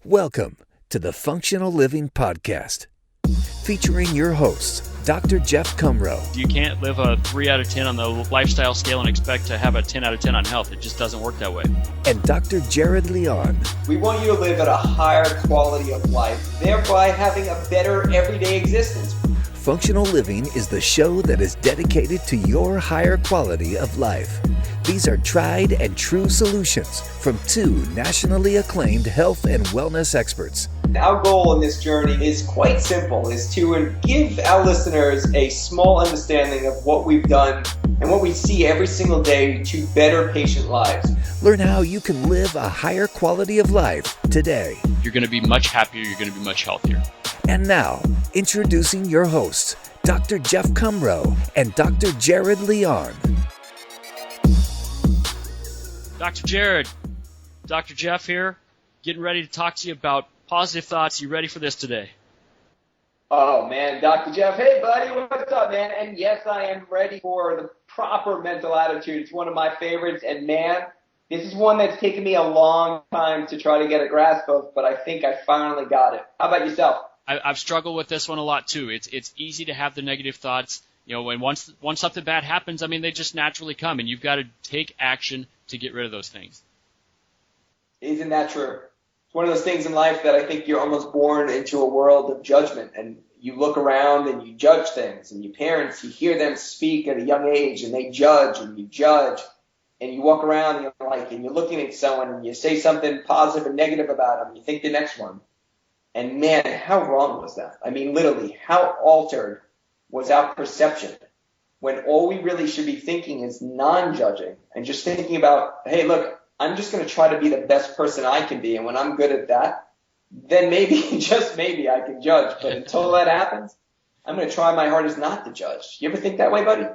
Welcome to the Functional Living Podcast, featuring your hosts, Dr. Jeff Cumro. You can't live a 3 out of 10 on the lifestyle scale and expect to have a 10 out of 10 on health. It just doesn't work that way. And Dr. Jared Leon. We want you to live at a higher quality of life, thereby having a better everyday existence. Functional Living is the show that is dedicated to your higher quality of life. These are tried and true solutions from two nationally acclaimed health and wellness experts. Our goal in this journey is quite simple, is to give our listeners a small understanding of what we've done and what we see every single day to better patient lives. Learn how you can live a higher quality of life today. You're going to be much happier. You're going to be much healthier. And now, introducing your hosts, Dr. Jeff Cumro and Dr. Jared Leon. Dr. Jared, Dr. Jeff here, getting ready to talk to you about positive thoughts. You ready for this today? Oh, man, Dr. Jeff, hey, buddy, what's up, man? And yes, I am ready for the proper mental attitude. It's one of my favorites, and man, this is one that's taken me a long time to try to get a grasp of, but I think I finally got it. How about yourself? I've struggled with this one a lot, too. It's easy to have the negative thoughts. You know, when once something bad happens, I mean, they just naturally come, and you've got to take action to get rid of those things. Isn't that true? It's one of those things in life that I think you're almost born into a world of judgment, and you look around and you judge things, and your parents, you hear them speak at a young age, and they judge, and you walk around and you're looking at someone, and you say something positive and negative about them, you think the next one. And man, how wrong was that? I mean, literally, how altered was our perception when all we really should be thinking is non-judging and just thinking about, hey, look, I'm just going to try to be the best person I can be. And when I'm good at that, then maybe, just maybe, I can judge. But until that happens, I'm going to try my hardest not to judge. You ever think that way, buddy?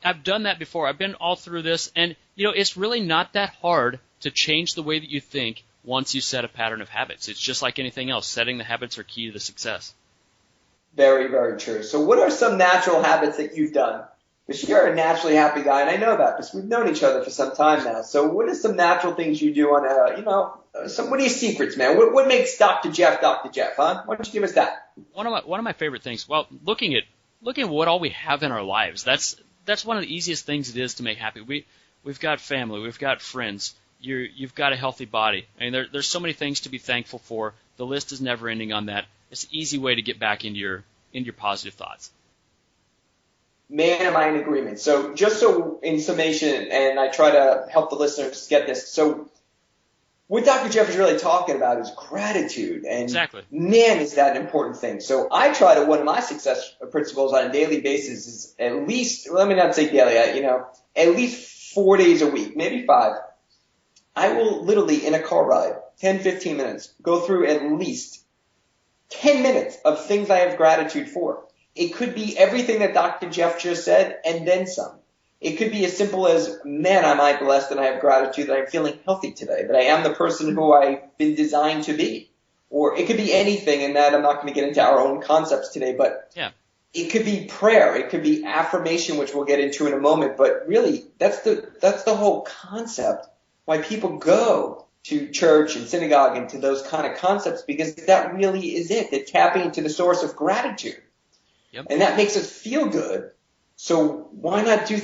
I've done that before. I've been all through this. And, you know, it's really not that hard to change the way that you think once you set a pattern of habits. It's just like anything else. Setting the habits are key to the success. Very, very true. So what are some natural habits that you've done? Because you're a naturally happy guy, and I know that because we've known each other for some time now. So what are some natural things you do on what are your secrets, man? What makes Dr. Jeff, huh? Why don't you give us that? One of my favorite things, well, looking at what all we have in our lives, that's one of the easiest things it is to make happy. We've got family, we've got friends, you've got a healthy body. I mean, there's so many things to be thankful for. The list is never ending on that. It's an easy way to get back into your positive thoughts. Man, am I in agreement. So just so in summation, and I try to help the listeners get this. So what Dr. Jeff is really talking about is gratitude. And exactly. Man, is that an important thing. So I try to, one of my success principles on a daily basis is at least, let me not say daily, at least 4 days a week, maybe 5. I will literally, in a car ride, 10, 15 minutes, go through at least 10 minutes of things I have gratitude for. It could be everything that Dr. Jeff just said and then some. It could be as simple as, man, am I blessed and I have gratitude that I'm feeling healthy today, that I am the person who I've been designed to be. Or it could be anything, and that I'm not going to get into our own concepts today, but yeah. It could be prayer. It could be affirmation, which we'll get into in a moment. But really, that's the whole concept why people go to church and synagogue and to those kind of concepts, because that really is it. They're tapping into the source of gratitude. Yep. And that makes us feel good. So why not do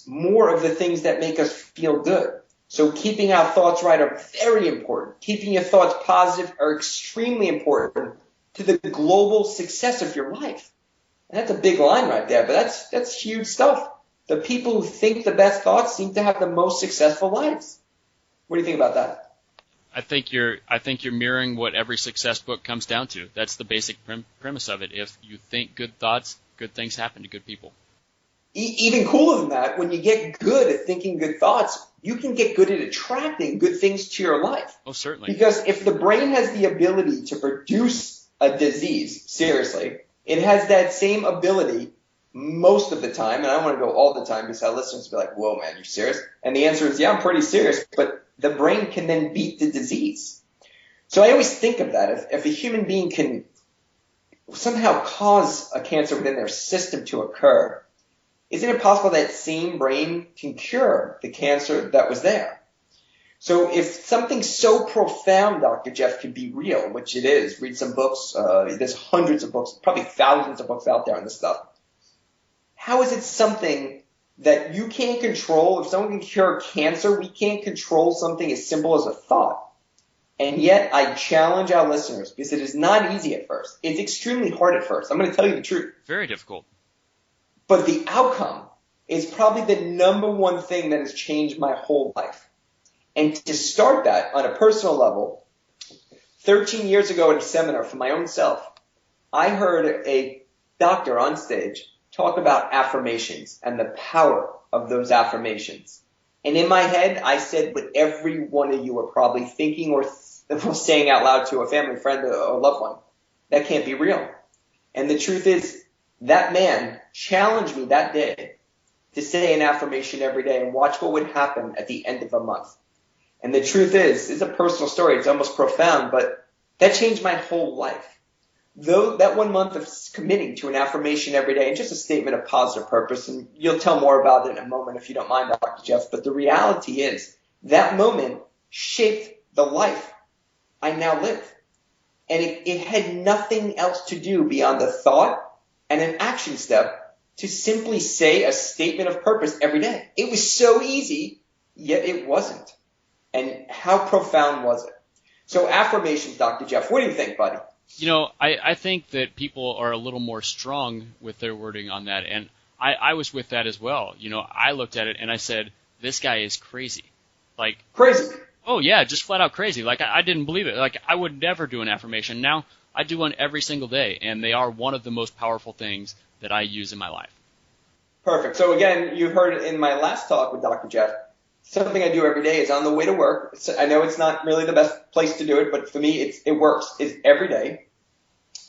more of the things that make us feel good? So keeping our thoughts right are very important. Keeping your thoughts positive are extremely important to the global success of your life. And that's a big line right there, but that's huge stuff. The people who think the best thoughts seem to have the most successful lives. What do you think about that? I think you're mirroring what every success book comes down to. That's the basic premise of it. If you think good thoughts, good things happen to good people. Even cooler than that, when you get good at thinking good thoughts, you can get good at attracting good things to your life. Oh, certainly. Because if the brain has the ability to produce a disease, seriously, it has that same ability most of the time, and I don't want to go all the time because our listeners will be like, whoa, man, you're serious? And the answer is, yeah, I'm pretty serious, but the brain can then beat the disease. So I always think of that. If a human being can somehow cause a cancer within their system to occur, isn't it possible that same brain can cure the cancer that was there? So if something so profound, Dr. Jeff, can be real, which it is, read some books, there's hundreds of books, probably thousands of books out there on this stuff. How is it something that you can't control? If someone can cure cancer, we can't control something as simple as a thought. And yet I challenge our listeners, because it is not easy at first. It's extremely hard at first. I'm going to tell you the truth. Very difficult. But the outcome is probably the number one thing that has changed my whole life. And to start that on a personal level, 13 years ago at a seminar for my own self, I heard a doctor on stage talk about affirmations and the power of those affirmations. And in my head, I said what every one of you are probably thinking or saying out loud to a family friend or loved one. That can't be real. And the truth is, that man challenged me that day to say an affirmation every day and watch what would happen at the end of a month. And the truth is, it's a personal story. It's almost profound, but that changed my whole life. Though that 1 month of committing to an affirmation every day and just a statement of positive purpose, and you'll tell more about it in a moment if you don't mind, Dr. Jeff, but the reality is that moment shaped the life I now live. And it had nothing else to do beyond the thought and an action step to simply say a statement of purpose every day. It was so easy, yet it wasn't. And how profound was it? So affirmations, Dr. Jeff, what do you think, buddy? You know, I think that people are a little more strong with their wording on that, and I was with that as well. You know, I looked at it and I said, this guy is crazy. Like, crazy. Oh, yeah, just flat out crazy. Like, I didn't believe it. Like, I would never do an affirmation. Now, I do one every single day, and they are one of the most powerful things that I use in my life. Perfect. So, again, you heard in my last talk with Dr. Jeff, something I do every day is on the way to work. I know it's not really the best place to do it, but for me, it works. It's every day.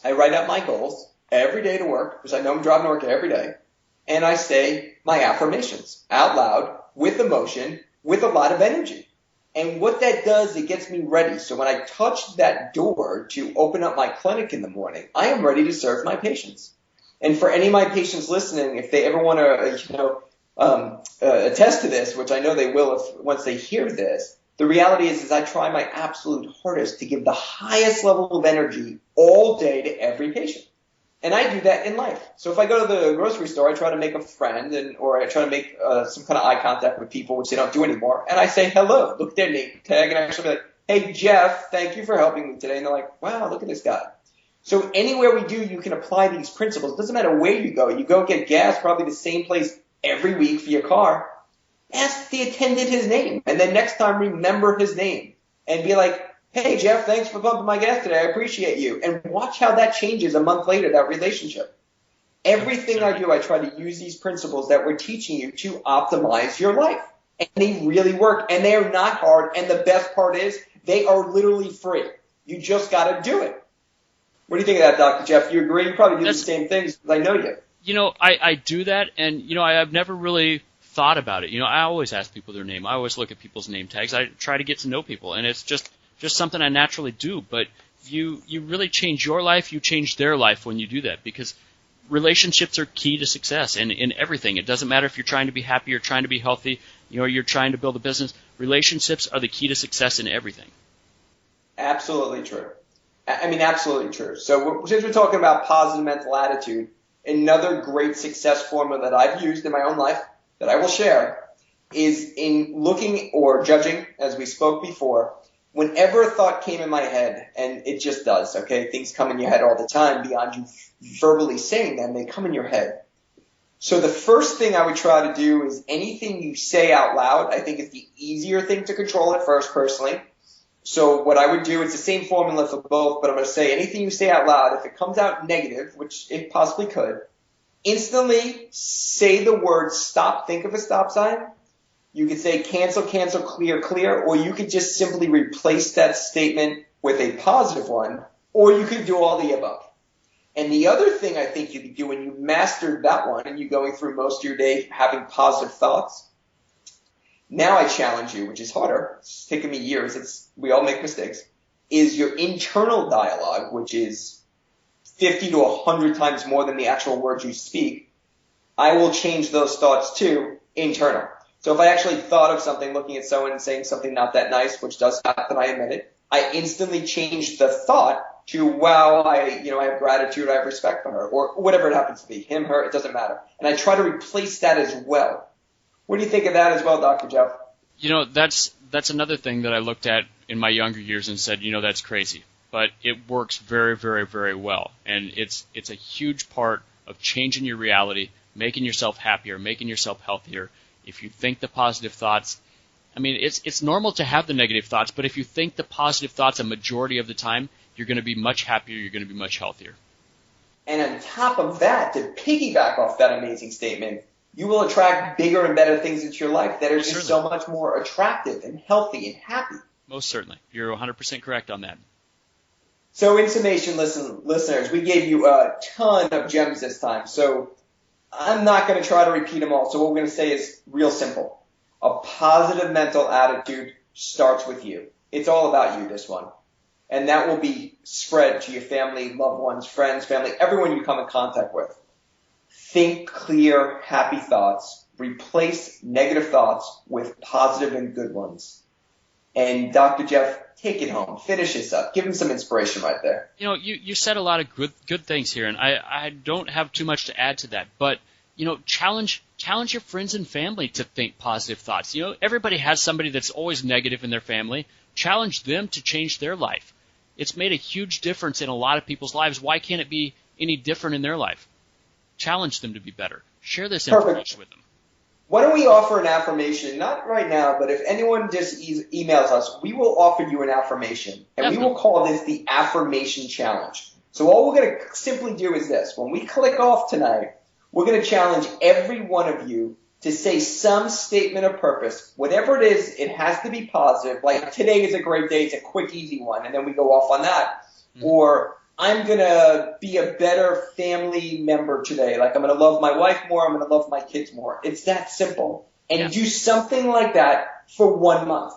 I write out my goals every day to work, because I know I'm driving to work every day, and I say my affirmations out loud with emotion, with a lot of energy. And what that does, it gets me ready. So when I touch that door to open up my clinic in the morning, I am ready to serve my patients. And for any of my patients listening, if they ever want to, attest to this, which I know they will once they hear this, the reality is I try my absolute hardest to give the highest level of energy all day to every patient. And I do that in life. So if I go to the grocery store, I try to make a friend, or I try to make some kind of eye contact with people, which they don't do anymore. And I say hello, look at their name tag, and I actually be like, hey, Jeff, thank you for helping me today. And they're like, wow, look at this guy. So anywhere we do, you can apply these principles. It doesn't matter where you go. You go get gas, probably the same place every week for your car. Ask the attendant his name. And then next time, remember his name. And be like, hey, Jeff, thanks for pumping my gas today. I appreciate you. And watch how that changes a month later, that relationship. Everything I do, I try to use these principles that we're teaching you to optimize your life. And they really work. And they are not hard. And the best part is they are literally free. You just got to do it. What do you think of that, Dr. Jeff? You agree? You probably do the same things. I know you. You know, I do that, and, you know, I've never really thought about it. You know, I always ask people their name. I always look at people's name tags. I try to get to know people, and it's just something I naturally do. But you really change your life, you change their life when you do that, because relationships are key to success in everything. It doesn't matter if you're trying to be happy or trying to be healthy, you know, you're trying to build a business. Relationships are the key to success in everything. Absolutely true. I mean, absolutely true. So since we're talking about positive mental attitude, another great success formula that I've used in my own life that I will share is in looking or judging, as we spoke before, whenever a thought came in my head, and it just does, okay? Things come in your head all the time beyond you verbally saying them. They come in your head. So the first thing I would try to do is anything you say out loud, I think is the easier thing to control at first, personally. So what I would do, it's the same formula for both, but I'm going to say anything you say out loud, if it comes out negative, which it possibly could, instantly say the word stop. Think of a stop sign. You could say cancel, cancel, clear, clear, or you could just simply replace that statement with a positive one, or you could do all the above. And the other thing I think you could do when you mastered that one and you're going through most of your day having positive thoughts, now I challenge you, which is harder, it's taken me years, we all make mistakes, is your internal dialogue, which is 50 to 100 times more than the actual words you speak. I will change those thoughts to internal. So if I actually thought of something, looking at someone and saying something not that nice, which does happen, I admit it, I instantly changed the thought to, wow, I have gratitude, I have respect for her, or whatever it happens to be, him, her, it doesn't matter. And I try to replace that as well. What do you think of that as well, Dr. Jeff? That's another thing that I looked at in my younger years and said, that's crazy. But it works very, very, very well. And it's a huge part of changing your reality, making yourself happier, making yourself healthier. If you think the positive thoughts, it's normal to have the negative thoughts, but if you think the positive thoughts a majority of the time, you're going to be much happier, you're going to be much healthier. And on top of that, to piggyback off that amazing statement, you will attract bigger and better things into your life that are just so much more attractive and healthy and happy. Most certainly. You're 100% correct on that. So in summation, listeners, we gave you a ton of gems this time. So I'm not going to try to repeat them all. So what we're going to say is real simple. A positive mental attitude starts with you. It's all about you, this one. And that will be spread to your family, loved ones, friends, family, everyone you come in contact with. Think clear, happy thoughts. Replace negative thoughts with positive and good ones. And Dr. Jeff, take it home. Finish this up. Give him some inspiration right there. You said a lot of good things here, and I don't have too much to add to that. But, challenge your friends and family to think positive thoughts. Everybody has somebody that's always negative in their family. Challenge them to change their life. It's made a huge difference in a lot of people's lives. Why can't it be any different in their life? Challenge them to be better. Share this information with them. Why don't we offer an affirmation? Not right now, but if anyone just emails us, we will offer you an affirmation. And we will call this the Affirmation Challenge. So all we're going to simply do is this. When we click off tonight, we're going to challenge every one of you to say some statement of purpose. Whatever it is, it has to be positive. Like, today is a great day. It's a quick, easy one. And then we go off on that. Mm-hmm. Or, I'm going to be a better family member today. Like, I'm going to love my wife more. I'm going to love my kids more. It's that simple. And do something like that for 1 month.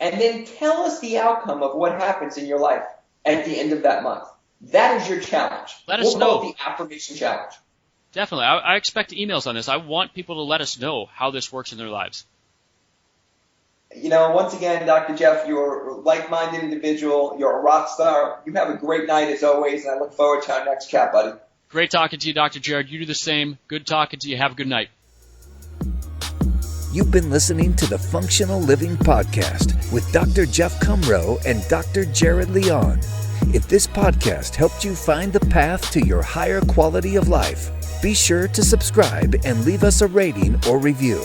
And then tell us the outcome of what happens in your life at the end of that month. That is your challenge. Let us know. We'll call it the Affirmation Challenge. Definitely. I expect emails on this. I want people to let us know how this works in their lives. Once again, Dr. Jeff, you're a like-minded individual. You're a rock star. You have a great night as always, and I look forward to our next chat, buddy. Great talking to you, Dr. Jared. You do the same. Good talking to you. Have a good night. You've been listening to the Functional Living Podcast with Dr. Jeff Cumro and Dr. Jared Leon. If this podcast helped you find the path to your higher quality of life, be sure to subscribe and leave us a rating or review.